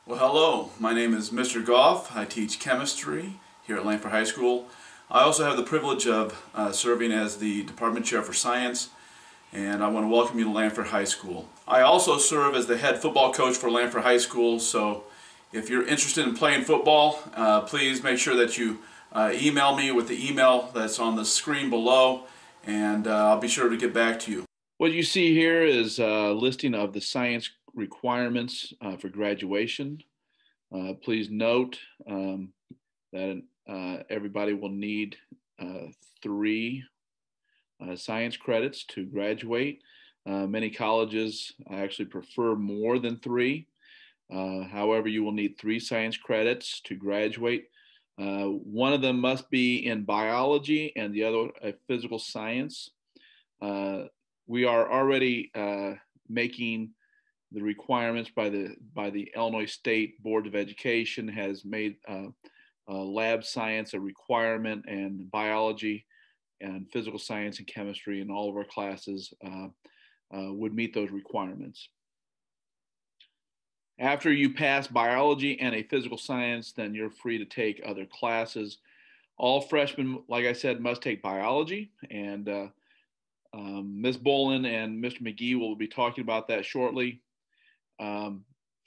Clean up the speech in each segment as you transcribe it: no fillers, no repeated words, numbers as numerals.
Well, hello. My name is Mr. Goff. I teach chemistry here at Lanphier High School. I also have the privilege of serving as the Department Chair for Science, and I want to welcome you to Lanphier High School. I also serve as the head football coach for Lanphier High School, so if you're interested in playing football, please make sure that you email me with the email that's on the screen below, and I'll be sure to get back to you. What you see here is a listing of the science requirements for graduation. Please note that everybody will need 3 science credits to graduate. Many colleges actually prefer more than 3. However, you will need 3 science credits to graduate. One of them must be in biology and the other physical science. We are already making the requirements by the Illinois State Board of Education has made lab science a requirement, and biology and physical science and chemistry in all of our classes would meet those requirements. After you pass biology and a physical science, then you're free to take other classes. All freshmen, like I said, must take biology, and Ms. Bolin and Mr. McGee will be talking about that shortly.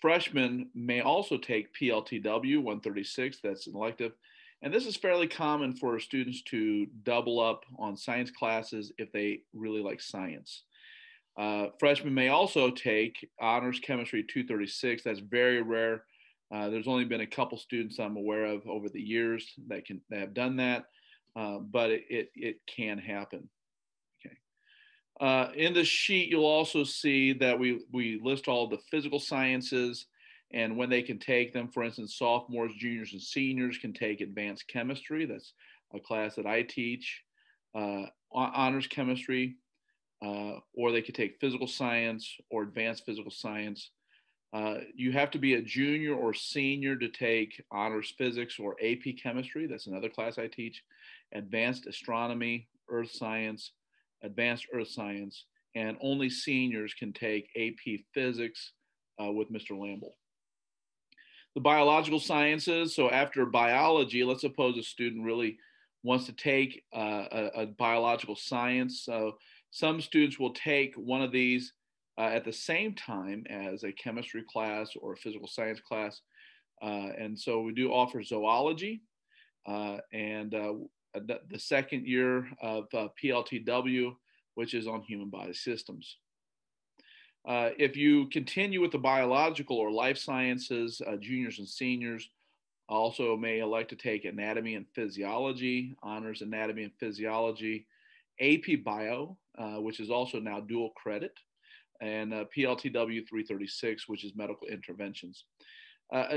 Freshmen may also take PLTW 136, that's an elective, and this is fairly common for students to double up on science classes if they really like science. Freshmen may also take honors chemistry 236. That's very rare. There's only been a couple students I'm aware of over the years that have done that, but it can happen. In the sheet, you'll also see that we list all the physical sciences and when they can take them. For instance, sophomores, juniors, and seniors can take advanced chemistry. That's a class that I teach, honors chemistry, or they could take physical science or advanced physical science. You have to be a junior or senior to take honors physics or AP chemistry. That's another class I teach. Advanced astronomy, earth science, advanced earth science, and only seniors can take AP physics with Mr. Lamble. The biological sciences, so after biology, let's suppose a student really wants to take a biological science. So some students will take one of these at the same time as a chemistry class or a physical science class. And so we do offer zoology and the second year of PLTW, which is on human body systems. If you continue with the biological or life sciences, juniors and seniors also may elect to take anatomy and physiology, honors anatomy and physiology, AP bio, which is also now dual credit, and PLTW 336, which is medical interventions.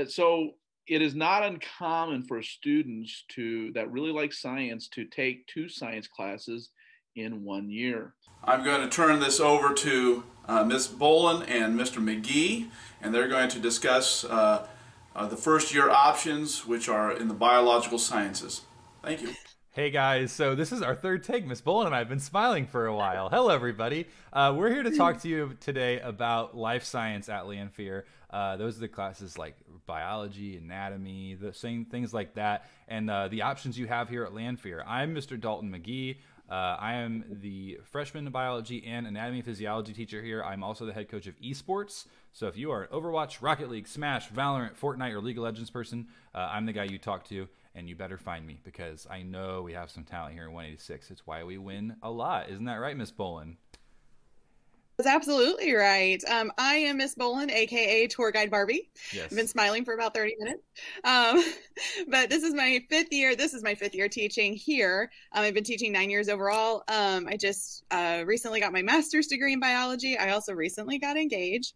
So it is not uncommon for students that really like science to take 2 science classes in 1 year. I'm going to turn this over to Ms. Bolin and Mr. McGee, and they're going to discuss the first year options, which are in the biological sciences. Thank you. Hey guys, so this is our third take. Miss Bolin and I have been smiling for a while. Hello everybody. We're here to talk to you today about life science at Lanphier. Those are the classes like biology, anatomy, the same things like that, and the options you have here at Lanphier. I'm Mr. Dalton McGee. I am the freshman biology and anatomy and physiology teacher here. I'm also the head coach of esports. So if you are an Overwatch, Rocket League, Smash, Valorant, Fortnite, or League of Legends person, I'm the guy you talk to. And you better find me because I know we have some talent here in 186. It's why we win a lot. Isn't that right, Miss Bolin? That's absolutely right. I am Miss Bolin, aka Tour Guide Barbie. Yes. I've been smiling for about 30 minutes. But this is my 5th year. This is my 5th year teaching here. I've been teaching 9 years overall. I just recently got my master's degree in biology. I also recently got engaged.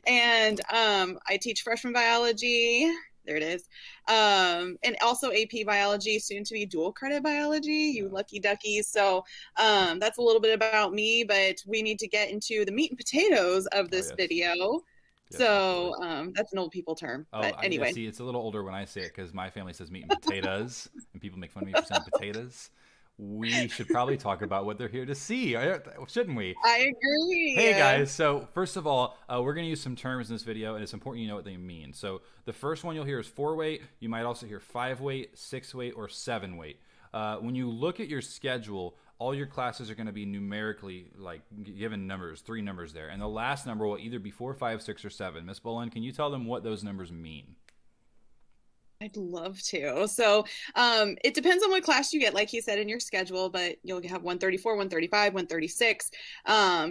And I teach freshman biology. There it is. And also AP biology, soon to be dual credit biology, you lucky duckies. So that's a little bit about me, but we need to get into the meat and potatoes of this video. Yes, so that's an old people term. But anyway. See, it's a little older when I say it because my family says meat and potatoes, and people make fun of me for saying potatoes. we should probably talk about what they're here to see, shouldn't we? I agree. Hey guys, so first of all, we're going to use some terms in this video, and it's important you know what they mean. So the first one you'll hear is 4-weight. You might also hear 5-weight, 6-weight, or 7-weight. When you look at your schedule, all your classes are going to be numerically like given numbers, 3 numbers there, and the last number will either be 4, 5, 6, or 7. Miss Bolin, can you tell them what those numbers mean? I'd love to. So it depends on what class you get, like you said, in your schedule, but you'll have 134, 135, 136.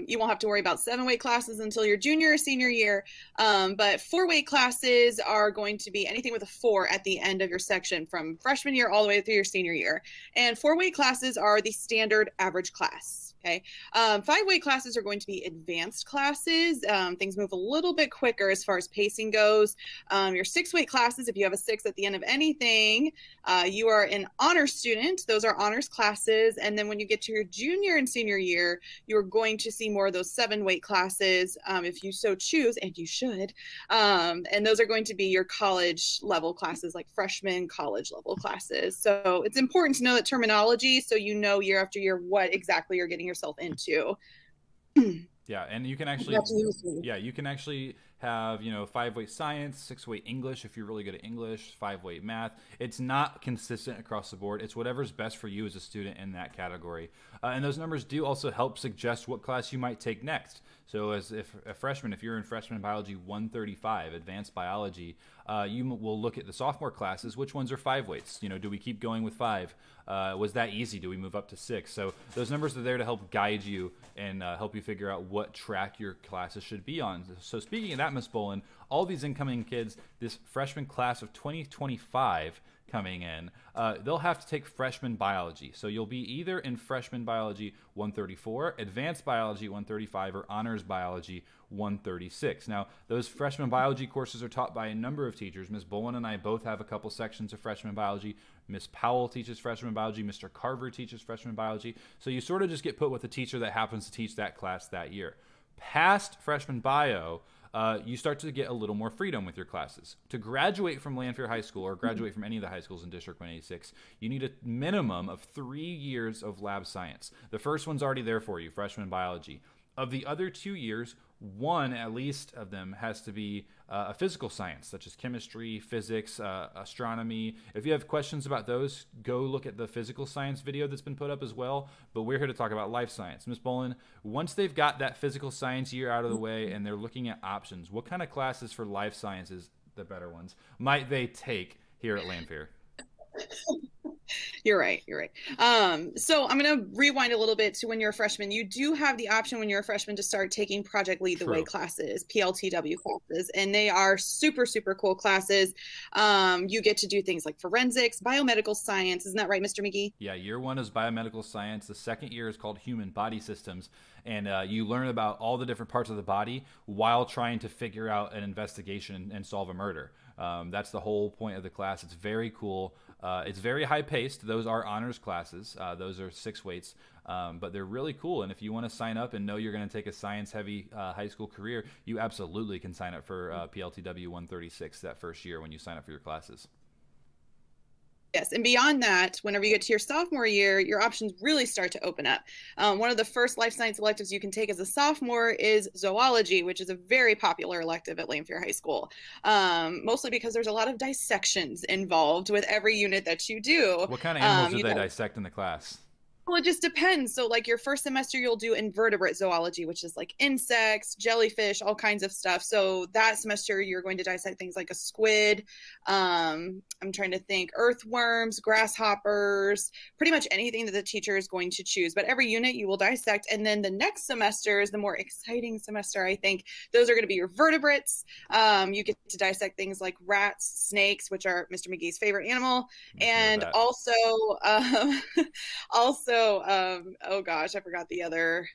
You won't have to worry about 7-weight classes until your junior or senior year. But 4-weight classes are going to be anything with a 4 at the end of your section from freshman year all the way through your senior year. And 4-weight classes are the standard average class. Okay. 5-weight classes are going to be advanced classes. Things move a little bit quicker as far as pacing goes. Your 6-weight classes, if you have a 6 at the end of anything, you are an honors student. Those are honors classes. And then when you get to your junior and senior year, you're going to see more of those 7-weight classes, if you so choose, and you should. And those are going to be your college level classes, like freshman college level classes. So it's important to know that terminology so you know year after year what exactly you're getting yourself into. Yeah, and you can actually you can actually have, 5-weight science, 6-weight English if you're really good at English, 5-weight math. It's not consistent across the board. It's whatever's best for you as a student in that category. And those numbers do also help suggest what class you might take next. So as if a freshman, if you're in freshman biology 135, advanced biology, you will look at the sophomore classes. Which ones are 5-weights? Do we keep going with 5? Was that easy? Do we move up to 6? So those numbers are there to help guide you and help you figure out what track your classes should be on. So speaking of that, Miss Bolin, all these incoming kids, this freshman class of 2025 coming in, they'll have to take freshman biology. So you'll be either in freshman biology 134, advanced biology 135, or honors biology 136. Now, those freshman biology courses are taught by a number of teachers. Ms. Bolin and I both have a couple sections of freshman biology. Ms. Powell teaches freshman biology. Mr. Carver teaches freshman biology. So you sort of just get put with a teacher that happens to teach that class that year. Past freshman bio, you start to get a little more freedom with your classes. To graduate from Lanphier High School or graduate from any of the high schools in District 186, you need a minimum of 3 years of lab science. The first one's already there for you, freshman biology. Of the other 2 years, one at least of them has to be a physical science, such as chemistry, physics, astronomy. If you have questions about those, go look at the physical science video that's been put up as well. But we're here to talk about life science. Ms. Bolin, once they've got that physical science year out of the way and they're looking at options, what kind of classes for life sciences, the better ones, might they take here at Lanphier? You're right. So I'm going to rewind a little bit to when you're a freshman. You do have the option when you're a freshman to start taking Project Lead the Way classes, PLTW classes, and they are super, super cool classes. You get to do things like forensics, biomedical science. Isn't that right, Mr. McGee? Yeah, year 1 is biomedical science. The second year is called human body systems. And you learn about all the different parts of the body while trying to figure out an investigation and solve a murder. That's the whole point of the class. It's very cool. It's very high-paced. Those are honors classes. Those are 6 weights, but they're really cool. And if you want to sign up and know you're going to take a science-heavy high school career, you absolutely can sign up for PLTW 136 that first year when you sign up for your classes. Yes, and beyond that, whenever you get to your sophomore year, your options really start to open up. One of the first life science electives you can take as a sophomore is zoology, which is a very popular elective at Lanphier High School, mostly because there's a lot of dissections involved with every unit that you do. What kind of animals do they dissect in the class? Well, it just depends. So like your first semester, you'll do invertebrate zoology, which is like insects, jellyfish, all kinds of stuff. So that semester, you're going to dissect things like a squid. I'm trying to think, earthworms, grasshoppers, pretty much anything that the teacher is going to choose. But every unit you will dissect. And then the next semester is the more exciting semester, I think. Those are going to be your vertebrates. You get to dissect things like rats, snakes, which are Mr. McGee's favorite animal. And also, oh gosh, I forgot the other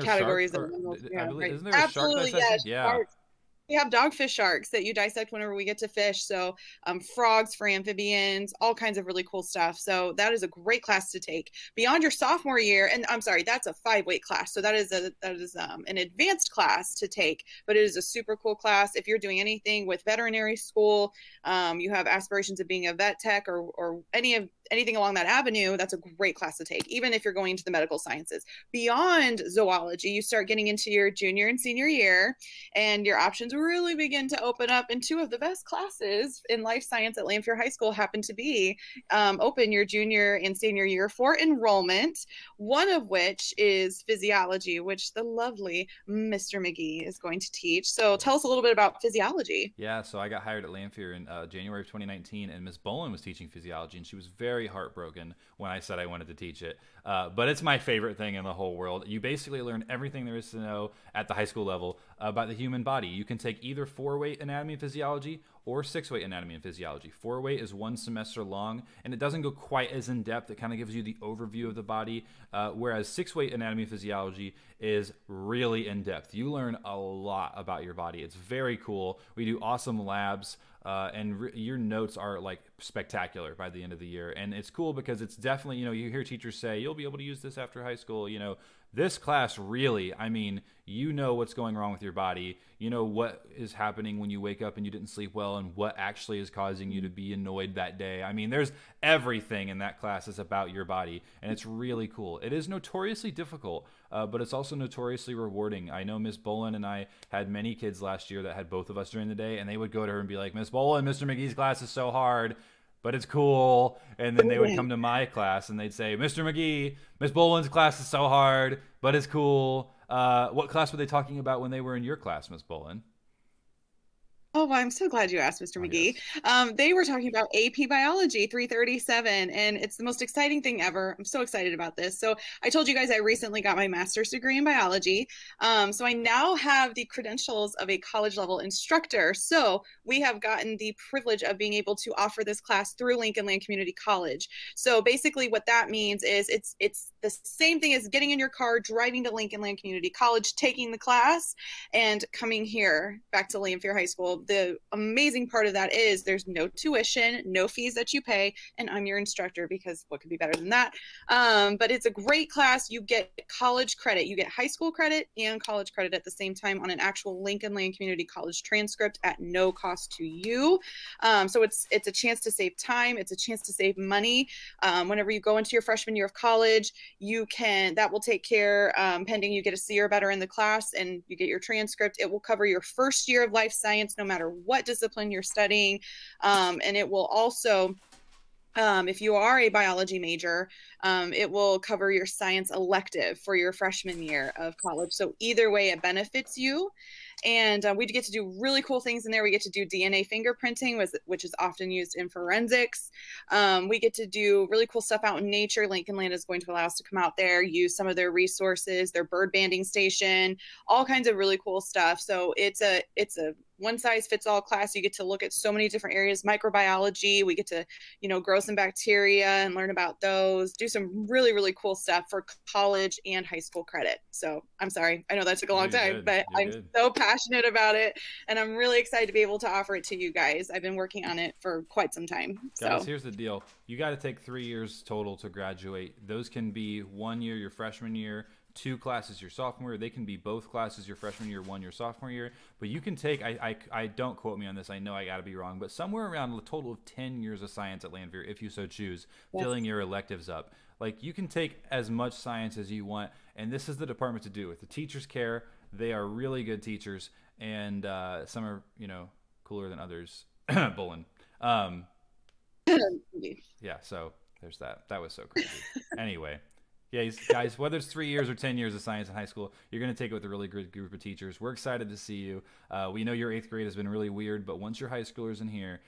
categories. Isn't there a shark dissection? Yeah. Sharks. We have dogfish sharks that you dissect whenever we get to fish. So frogs for amphibians, all kinds of really cool stuff. So that is a great class to take beyond your sophomore year. And I'm sorry, that's a 5-weight class. So that is an advanced class to take, but it is a super cool class. If you're doing anything with veterinary school, you have aspirations of being a vet tech or any anything along that avenue, that's a great class to take, even if you're going into the medical sciences. Beyond zoology, you start getting into your junior and senior year, and your options really begin to open up. And two of the best classes in life science at Lanphier High School happen to be open your junior and senior year for enrollment, one of which is physiology, which the lovely Mr. McGee is going to teach. So tell us a little bit about physiology. Yeah, so I got hired at Lanphier in January of 2019, and Miss Bolin was teaching physiology, and she was very heartbroken when I said I wanted to teach it. But it's my favorite thing in the whole world. You basically learn everything there is to know at the high school level about the human body. You can take either 4-weight anatomy and physiology or 6-weight anatomy and physiology. 4-weight is 1 semester long, and it doesn't go quite as in depth. It kind of gives you the overview of the body, whereas 6-weight anatomy and physiology is really in depth. You learn a lot about your body. It's very cool. We do awesome labs, and your notes are like spectacular by the end of the year. And it's cool because it's definitely, you know, you hear teachers say, you'll be able to use this after high school. You know, this class really, I mean, you know what's going wrong with your body. You know what is happening when you wake up and you didn't sleep well, and what actually is causing you to be annoyed that day. I mean, there's everything in that class that's about your body, and it's really cool. It is notoriously difficult, but it's also notoriously rewarding. I know Miss Bolin and I had many kids last year that had both of us during the day, and they would go to her and be like, Miss Bolin, Mr. McGee's class is so hard, but it's cool. And then they would come to my class and they'd say, Mr. McGee, Miss Bolin's class is so hard, but it's cool. What class were they talking about when they were in your class, Miss Bolin? Oh, well, I'm so glad you asked, Mr. McGee. Yes. They were talking about AP Biology 337, and it's the most exciting thing ever. I'm so excited about this. So I told you guys I recently got my master's degree in biology. So I now have the credentials of a college-level instructor. So we have gotten the privilege of being able to offer this class through Lincoln Land Community College. So basically what that means is it's the same thing as getting in your car, driving to Lincoln Land Community College, taking the class, and coming here back to Lanphier High School. The amazing part of that is there's no tuition, no fees that you pay, and I'm your instructor, because what could be better than that? But it's a great class. You get college credit. You get high school credit and college credit at the same time on an actual Lincoln Land Community College transcript at no cost to you. So it's a chance to save time. It's a chance to save money. Whenever you go into your freshman year of college, that will take care, pending you get a C or better in the class and you get your transcript. It will cover your first year of life science, no matter what discipline you're studying. And it will also, if you are a biology major, it will cover your science elective for your freshman year of college. So either way, it benefits you. And we get to do really cool things in there. We get to do DNA fingerprinting, which is often used in forensics. We get to do really cool stuff out in nature. Lincoln Land is going to allow us to come out there, use some of their resources, their bird banding station, all kinds of really cool stuff. So it's a one-size-fits-all class. You get to look at so many different areas. Microbiology, we get to, grow some bacteria and learn about those, do some really, really cool stuff for college and high school credit. So I'm sorry, I know that took a long time, but I'm so passionate about it, and I'm really excited to be able to offer it to you guys. I've been working on it for quite some time. Guys, here's the deal. You got to take 3 years total to graduate. Those can be 1 year your freshman year, 2 classes your sophomore year. They can be both classes your freshman year, 1 year sophomore year. But you can take, I don't quote me on this, I know I got to be wrong, but somewhere around a total of 10 years of science at Lanphier, if you so choose, filling your electives up. Like, you can take as much science as you want, and this is the department to do it. The teachers care. They are really good teachers, and some are, cooler than others. Bolin. Yeah, so there's that. That was so crazy. Anyway. Yeah, guys, whether it's 3 years or 10 years of science in high school, you're going to take it with a really good group of teachers. We're excited to see you. We know your 8th grade has been really weird, but once you're high schoolers in here,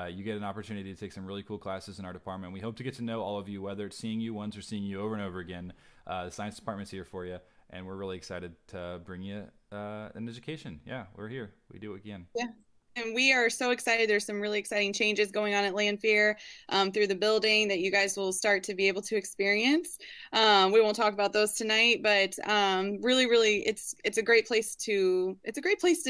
you get an opportunity to take some really cool classes in our department. We hope to get to know all of you, whether it's seeing you once or seeing you over and over again. The science department's here for you, and we're really excited to bring you an education. Yeah, we're here. We do it again. Yeah. And we are so excited. There's some really exciting changes going on at Lanphier through the building that you guys will start to be able to experience. We won't talk about those tonight, but really, it's a great place to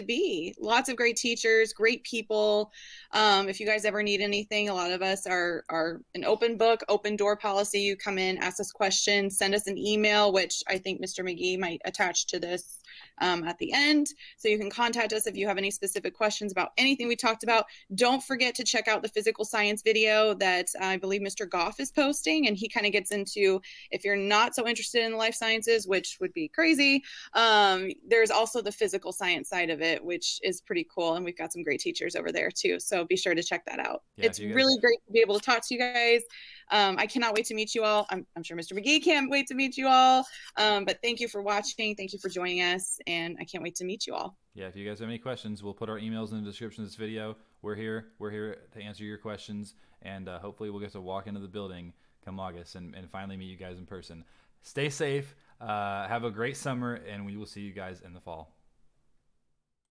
be. Lots of great teachers, great people. If you guys ever need anything, a lot of us are an open book, open door policy. You come in, ask us questions, send us an email, which I think Mr. McGee might attach to this at the end. So you can contact us if you have any specific questions about anything we talked about. Don't forget to check out the physical science video that I believe Mr. Goff is posting. And he kind of gets into, if you're not so interested in the life sciences, which would be crazy, there's also the physical science side of it, which is pretty cool. And we've got some great teachers over there too. So be sure to check that out. Yeah, it's really great to be able to talk to you guys. I cannot wait to meet you all. I'm sure Mr. McGee can't wait to meet you all. But thank you for watching. Thank you for joining us. And I can't wait to meet you all. Yeah, if you guys have any questions, we'll put our emails in the description of this video. We're here to answer your questions. And hopefully we'll get to walk into the building come August and finally meet you guys in person. Stay safe. Have a great summer, and we will see you guys in the fall.